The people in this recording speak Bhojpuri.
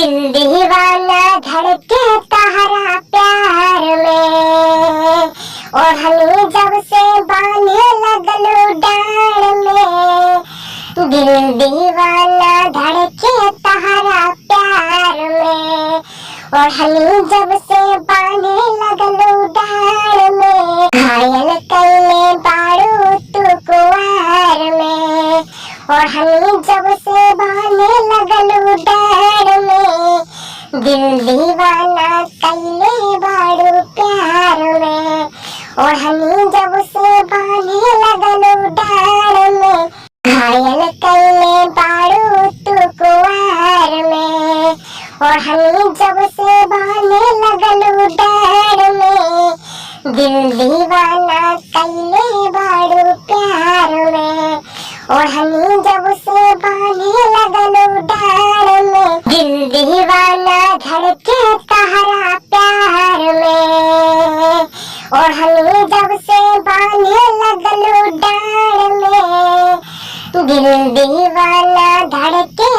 दिल दीवाना धड़के तहरा प्यार में, और हनी जब से बांधे लगलो डार में। दिल दीवाना धड़के तहरा प्यार में, और हनी जब से बांधे लगलो डार में। घायल कैले बारू तू कुंवार में, और हनी जब से बांधे लगलो डार में। दिल दीवाना कैले बारू प्यार में, और हनी जब से बांधे लगलो डार में। घायल कैले बारू तू कुंवार में, और हनी जब से बांधे लगलो डार में। दिल दीवाना कैले बारू प्यार में, और हनी जब से बांधे लगलो डार में। दिल दीवाना धड़के तहरा प्यार में, और हनी जब से बांधे लगलो डार में। दिल दीवाना धड़के